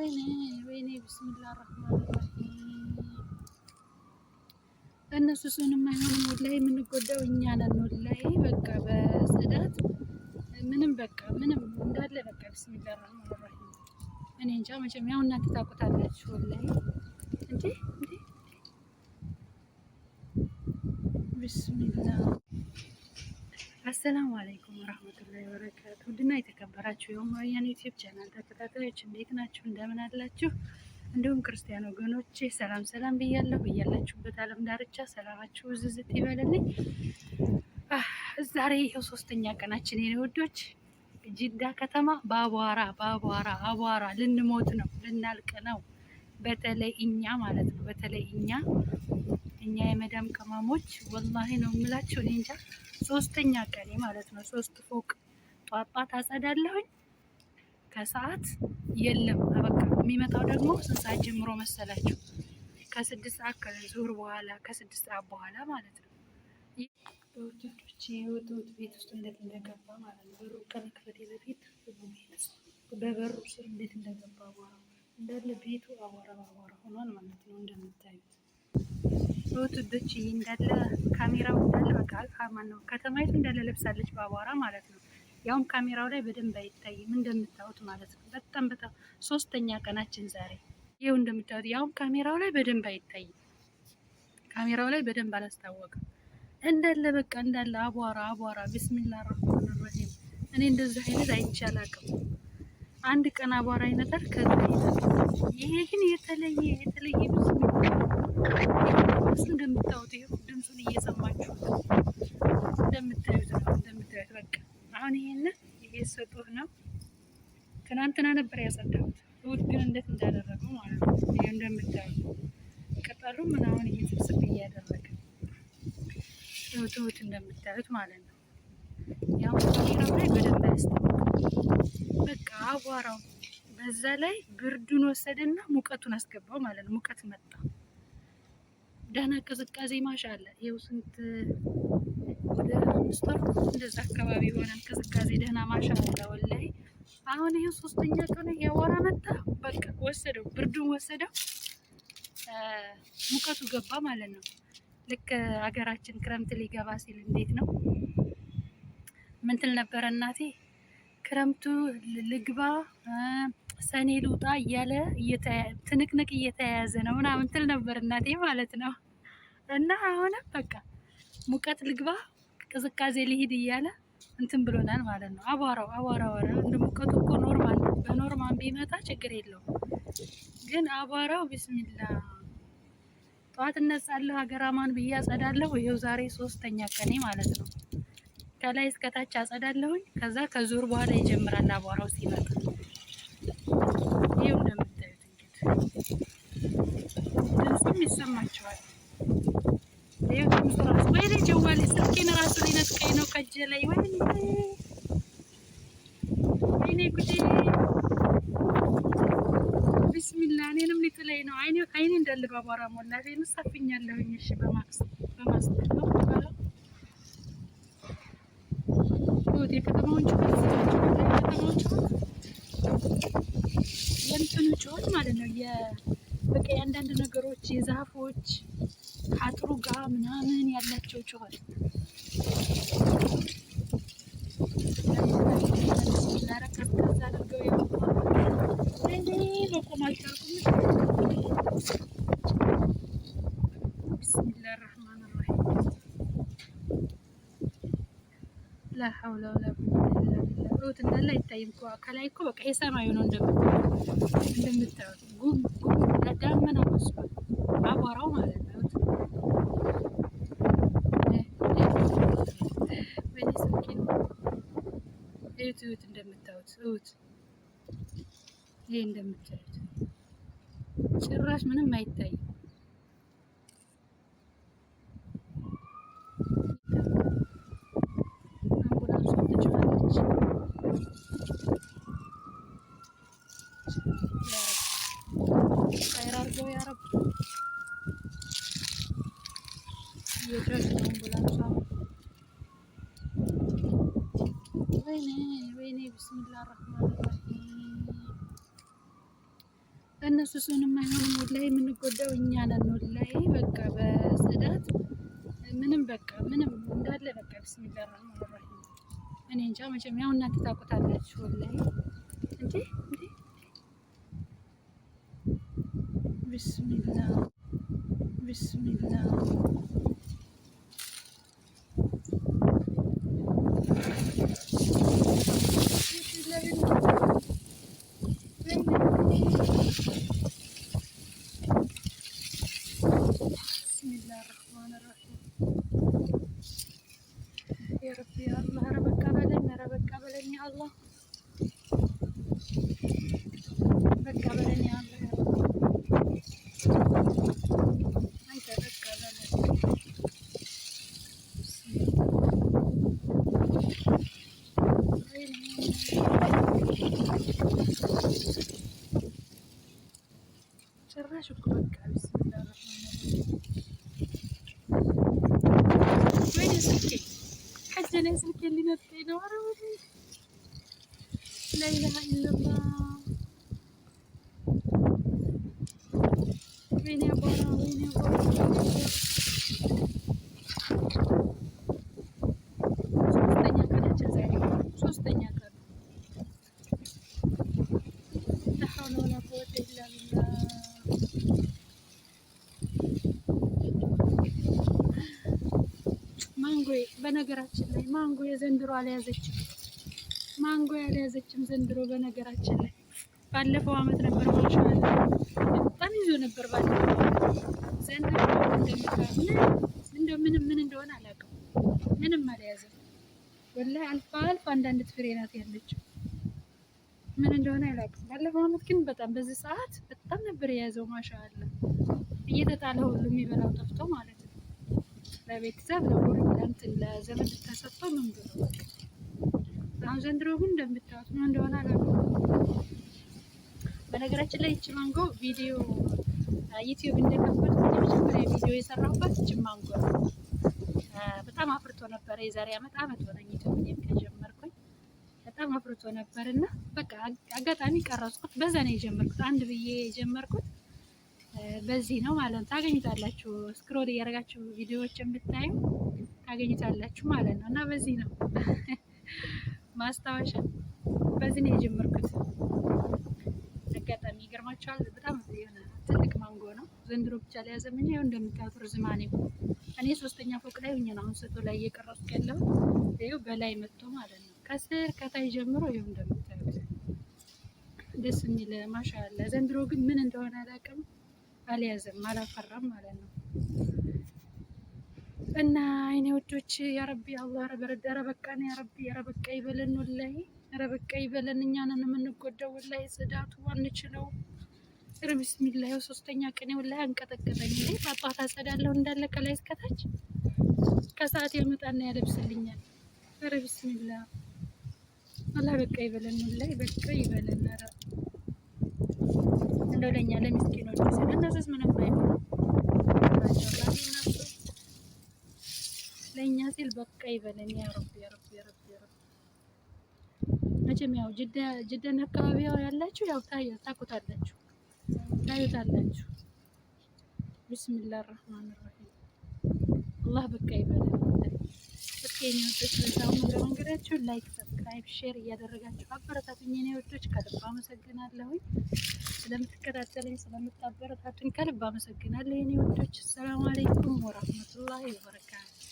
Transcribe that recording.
ወይኔ ወይኔ ቢስሚላህ ረህማን ረሂም። እነሱ ስንም አይሆንም ወላሂ የምንጎዳው እኛ ነን ወላሂ። በቃ በጽዳት ምንም በቃ ምንም እንዳለ በቃ ቢስሚላህ ረህማን ረሂም። እኔ እንጃ መቼም ያው እናንተ ታውቁታላችሁ ወላሂ እንዴ እንዴ ቢስሚላህ። አሰላሙ አለይኩም ወራህመቱላሂ ወበረካቱ። ውድና የተከበራችሁ የኡመያን ዩቲዩብ ቻናል ተከታታዮች እንዴት ናችሁ? እንደምን አላችሁ? እንዲሁም ክርስቲያን ወገኖቼ ሰላም ሰላም ብያለሁ። ብያላችሁበት ዓለም ዳርቻ ሰላማችሁ ዝዝት ይበልልኝ። ዛሬ ይኸው ሶስተኛ ቀናችን የኔ ውዶች፣ ጅዳ ከተማ በአቧራ ልንሞት ነው፣ ልናልቅ ነው። በተለይ እኛ ማለት ነው፣ በተለይ እኛ የመዳም ቅመሞች ወላሂ ነው የምላችሁ። እኔ እንጃ ሶስተኛ ቀኔ ማለት ነው። 3 ፎቅ ጧጧት አጸዳለሁኝ፣ ከሰዓት የለም በቃ። የሚመጣው ደግሞ 6 ሰዓት ጀምሮ መሰላችሁ? ከ6 ሰዓት ከዙር በኋላ ከ6 ሰዓት በኋላ ማለት ነው። በውድዶች የወጡት ቤት ውስጥ እንዴት እንደገባ ማለት ነው። በሩ ከመክፈቴ በፊት በበሩ ስር እንዴት እንደገባ አቧራ እንዳለ ቤቱ አቧራ ሆኗል ማለት ነው። እንደምታዩት ውድዶች እንዳለ ካሜራው እንዳለ በቃ ማን ነው ከተማይቱ እንዳለ ለብሳለች በአቧራ ማለት ነው። ያውም ካሜራው ላይ በደንብ አይታይም እንደምታዩት ማለት ነው። በጣም ሶስተኛ ቀናችን ዛሬ ይኸው እንደምታዩት፣ ያውም ካሜራው ላይ በደንብ አይታይም። ካሜራው ላይ በደንብ አላስታወቅም። እንዳለ በቃ እንዳለ አቧራ ቢስሚላህ ረህማን ረሂም። እኔ እንደዚህ አይነት አይቼ አላውቅም። አንድ ቀን አቧራ ይመጣል፣ ከዛ ይሄ ግን የተለየ እንደምታዩት ይሄው ድምፁን እየሰማችሁ እንደምታዩት ነው። እንደምታዩት በቃ አሁን ይሄ ሰጡህ ነው። ትናንትና ነበር ያጸዳሁት፣ እሑድ ግን እንዴት እንዳደረገው ማለት ነው። ይሄ እንደምታዩት ቅጠሉ ምናምን እየስብስብ እያደረገ እሑድ እንደምታዩት ማለት ነው። ያው ካሜራው ላይ በደንብ ያስታውቃል። በቃ አቧራው በዛ ላይ ብርዱን ወሰደና ሙቀቱን አስገባው ማለት ነው። ሙቀት መጣ፣ ደህና ቅዝቃዜ ማሻአላ። ይኸው ስንት ወደ 5 ወር እንደዛ አካባቢ ሆነን ቅዝቃዜ ደህና ማሻአላ ወላሂ። አሁን ይሄው ሶስተኛ ቀን ያወራ መጣ፣ በቃ ወሰደው፣ ብርዱን ወሰደው፣ ሙቀቱ ገባ ማለት ነው። ልክ አገራችን ክረምት ሊገባ ሲል እንዴት ነው ምን ትል ነበረ እናቴ? ክረምቱ ልግባ ሰኔ ልውጣ እያለ ትንቅንቅ እየተያያዘ ነው ምናምን ትል ነበር እናቴ ማለት ነው። እና አሁንም በቃ ሙቀት ልግባ ቅዝቃዜ ልሂድ እያለ እንትን ብሎናል ማለት ነው። አቧራው እንደ ሙቀቱ እኮ ኖርማል ነው። በኖርማል ቢመጣ ችግር የለውም። ግን አቧራው ቢስሚላ። ጠዋት እነሳለሁ ሀገር አማን ብዬ አጸዳለሁ። ይኸው ዛሬ ሶስተኛ ቀኔ ማለት ነው። ከላይ እስከታች አጸዳለሁኝ። ከዛ ከዙር በኋላ ይጀምራል አቧራው ሲመጣ። ይኸው እንደምታዩት እንግዲህ ድምፁም ይሰማቸዋል። ይኸው ድምፁ ራሱ ወይኔ ጀዋሌ ስልኬን ራሱ ሊነጥቀኝ ነው ከእጄ ላይ። ወይኔ ጉዴ ቢስሚላ። እኔንም ሊጥለኝ ነው። አይኔ እንዳለ በአቧራ ሞላ። እኔን ሳፍኛለሁኝ። እሺ በማስክ ነው የከተማውን የእንትኑ ጩኸት ማለት ነው። በቃ የአንዳንድ ነገሮች የዛፎች ከአጥሩ ጋር ምናምን ያላቸው ጩኸት ላረቀዝቀዝ አድርገው መቆም አልቻልኩም። ቢስሚላህ ረህማን ረሂም። ላሐውለ ወላ ቁወተ ኢላ ቢላህ። ሩት እንዳለ አይታይም እኮ ከላይ እኮ በቃ የሰማዩ ነው እንደምታዩት ጉም ዳመና መስሏል አቧራው ማለት ነው። ወይኔ ስልኬ ነው። እዩት እንደምታዩት እዩት። ይሄ እንደምታዩት ጭራሽ ምንም አይታይም። አድርገው ያረብ እየጮች ነው አምቡላንሷ። ወይኔ ቢስሚላህ ረህማን ረሂም። እነሱ እሱንም አይሆንም። ወላሂ የምንጎዳው እኛ ነን። ወላሂ በቃ በጽዳት ምንም በቃ ምንም እንዳለ በቃ ቢስሚላህ ረህማን ረሂም። እኔ እንጃ መቼም ያው እናንተ ታውቁታላችሁ። ወላሂ እንዴ ቢስሚላህ ቢስሚላህ يا ربي يا الله ربك بلن يا الله بك بلن يا الله يا رب أنت بك بلن شراش بك بسم الله الرحمن الرحيم. وين سكي حتى انا سكي اللي نطينا ورا لا اله الا الله. وين يا بورا وين يا بورا ሶስተኛ ቀን لا حول ولا قوة إلا بالله. ማንጎ በነገራችን ላይ ማንጎ የዘንድሮ አልያዘችም። ማንጎ ያልያዘችም ዘንድሮ በነገራችን ላይ ባለፈው አመት ነበር ማሻአላ በጣም ይዞ ነበር ባለፈው። ዘንድሮ ምን እንደሆነ አላውቅም። ምንም አልያዘም ወላሂ። አልፋ አንዳንድ ፍሬ ናት ያለችው። ምን እንደሆነ አላውቅም። ባለፈው አመት ግን በጣም በዚህ ሰዓት በጣም ነበር የያዘው ማሻአላ። እየተጣለ ሁሉ የሚበላው ጠፍቶ ማለት ነው። ለቤተሰብ ለጎረቤት ለዘመድ ተሰጥቶ ምን ብሎ አሁን ዘንድሮ ግን እንደምታዩት ምን እንደሆነ አላውቅም። በነገራችን ላይ ይቺ ማንጎ ቪዲዮ ዩቲዩብ እንደከፈትኩ የመጀመሪያ ቪዲዮ የሰራሁባት ይቺ ማንጎ ነው። በጣም አፍርቶ ነበረ። የዛሬ አመት ሆነኝ ዩቲዩብ ከጀመርኩኝ በጣም አፍርቶ ነበር እና በቃ አጋጣሚ ቀረጽኩት። በዛ ነው የጀመርኩት። አንድ ብዬ የጀመርኩት በዚህ ነው ማለት ነው። ታገኙታላችሁ፣ ስክሮል እያደረጋችሁ ቪዲዮዎችን ብታዩ ታገኙታላችሁ ማለት ነው። እና በዚህ ነው ማስታወሻ፣ በዚህ ነው የጀመርኩት። አጋጣሚ ይገርማችኋል። በጣም የሆነ ትልቅ ማንጎ ነው። ዘንድሮ ብቻ ላይ ያዘመኝ። ይኸው እንደምታዩት ርዝማኔው እኔ 3ኛ ፎቅ ላይ ሆኜ ነው አሁን ስቶ ላይ እየቀረጽኩ ያለው። ይኸው በላይ መጥቶ ማለት ነው። ከስር ከታይ ጀምሮ ይኸው እንደምታዩት ደስ የሚል ማሻአላ። ዘንድሮ ግን ምን እንደሆነ አላውቅም፣ አልያዘም፣ አላፈራም ማለት ነው። እና አይኔ ወዶች ያረቢ አላህ ረበረደ ረበቃን ያረቢ ረበቃ ይበለን፣ ወላሂ ረበቃ ይበለን። እኛ ነን የምንጎዳው ወላሂ። ጽዳቱ አንችለው። ቢስሚላህ 3ኛ ቀን ወላሂ አንቀጠቀጠኝ። እንዴ ጧት አጸዳለሁ እንዳለ ከላይ እስከታች፣ ከሰዓት ያመጣና ያለብስልኛል። ኧረ ቢስሚላህ አላህ በቃ ይበለን፣ ወላሂ በቃ ይበለን። ኧረ እንደው ለኛ ለምስኪኖች ሲል እነሱስ ምንም አይሆንም ለእኛ ሲል በቃ ይበለን። ያ ረብ ያ ረብ ያ ረብ ያ ረብ። መቼም ያው ጅደን አካባቢ ያላችሁ ያው ታውቁታላችሁ፣ ታዩታላችሁ። ቢስሚላህ አርህማን አርሂም። አላህ በቃ ይበለን። እስኪ የኔ ወዶች በዛው መንገዳችሁ ላይክ፣ ሰብስክራይብ፣ ሼር እያደረጋችሁ አበረታቱኝ። የኔ ወዶች ከልብ አመሰግናለሁኝ። ስለምትከታተሉኝ ስለምታበረታቱኝ ከልብ አመሰግናለሁ የኔ ወዶች። ሰላም አለይኩም ወራህመቱላሂ ወበረካቱ።